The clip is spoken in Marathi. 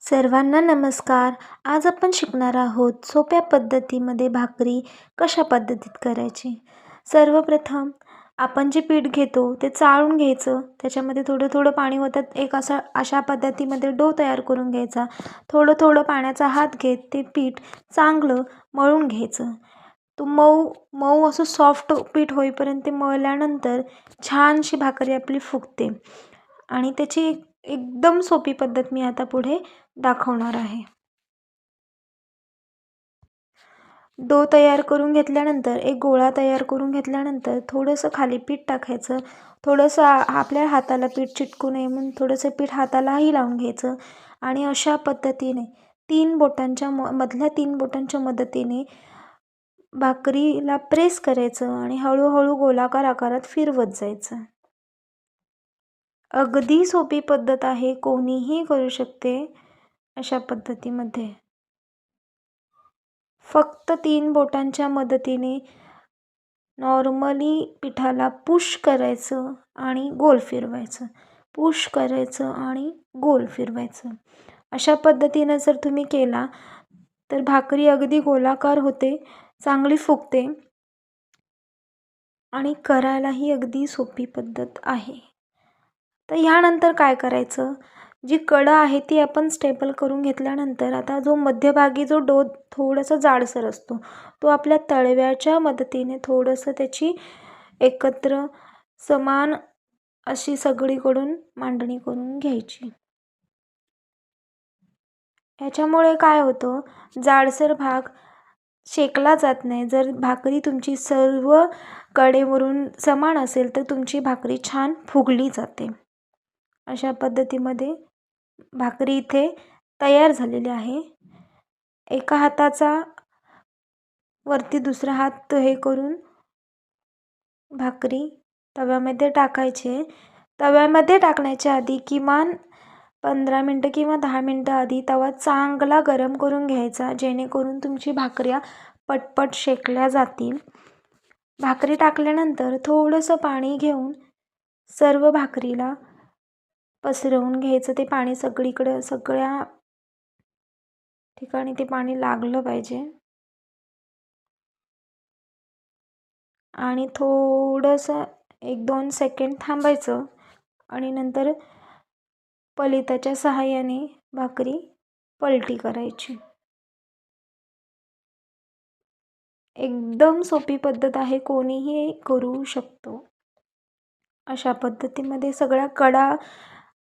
सर्वांना नमस्कार. आज आपण शिकणार आहोत सोप्या पद्धतीमध्ये भाकरी कशा पद्धतीत करायची. सर्वप्रथम आपण जे पीठ घेतो ते चाळून घ्यायचं. त्याच्यामध्ये थोडं थोडं पाणी होतात अशा पद्धतीमध्ये डो तयार करून घ्यायचा. थोडं थोडं पाण्याचा हात घेत ते पीठ चांगलं मळून घ्यायचं. तो मऊ मऊ असं सॉफ्ट पीठ होईपर्यंत ते मळल्यानंतर छानशी भाकरी आपली फुगते. आणि त्याची एकदम सोपी पद्धत मी आता पुढे दाखवणार आहे. डो तयार करून घेतल्यानंतर एक गोळा तयार करून घेतल्यानंतर थोडंसं खाली पीठ टाकायचं. थोडंसं आपल्या हाताला पीठ चिटकू नये म्हणून थोडंसं पीठ हातालाही लावून घ्यायचं. आणि अशा पद्धतीने मधल्या 3 बोटांच्या मदतीने भाकरीला प्रेस करायचं आणि हळूहळू गोलाकार आकारात फिरवत जायचं. अगदी सोपी पद्धत आहे, कोणीही करू शकते. अशा पद्धतीमध्ये फक्त 3 बोटांच्या मदतीने नॉर्मली पिठाला पुश करायचं आणि गोल फिरवायचं, पुश करायचं आणि गोल फिरवायचं. अशा पद्धतीनं जर तुम्ही केला तर भाकरी अगदी गोलाकार होते, चांगली फुगते आणि करायलाही अगदी सोपी पद्धत आहे. तर ह्यानंतर काय करायचं, जी कडा आहे ती आपण स्टेबल करून घेतल्यानंतर आता जो मध्यभागी जो डो थोडासा जाडसर असतो तो आपल्या तळव्याच्या मदतीने थोडंसं त्याची एकत्र समान अशी सगळीकडून मांडणी करून घ्यायची. याच्यामुळे काय होतं, जाडसर भाग शेकला जात नाही. जर भाकरी तुमची सर्व कडेवरून समान असेल तर तुमची भाकरी छान फुगली जाते. अशा पद्धतीमध्ये भाकरी इथे तयार झालेली आहे. एका हाताचा वरती दुसरा हात हे करून भाकरी तव्यामध्ये टाकायचे. तव्यामध्ये टाकण्याच्या आधी किमान 15 मिनटं किंवा 10 मिनटं आधी तवा चांगला गरम करून घ्यायचा, जेणेकरून तुमची भाकऱ्या पटपट शेकल्या जातील. भाकरी टाकल्यानंतर थोडंसं पाणी घेऊन सर्व भाकरीला पसरवून घ्यायचं. ते पाणी सगळीकडं सगळ्या ठिकाणी ते पाणी लागलं पाहिजे. आणि थोडंसं 1-2 सेकंड थांबायचं आणि नंतर पलिताच्या सहाय्याने भाकरी पलटी करायची. एकदम सोपी पद्धत आहे, कोणीही करू शकतो. अशा पद्धतीमध्ये सगळ्या कडा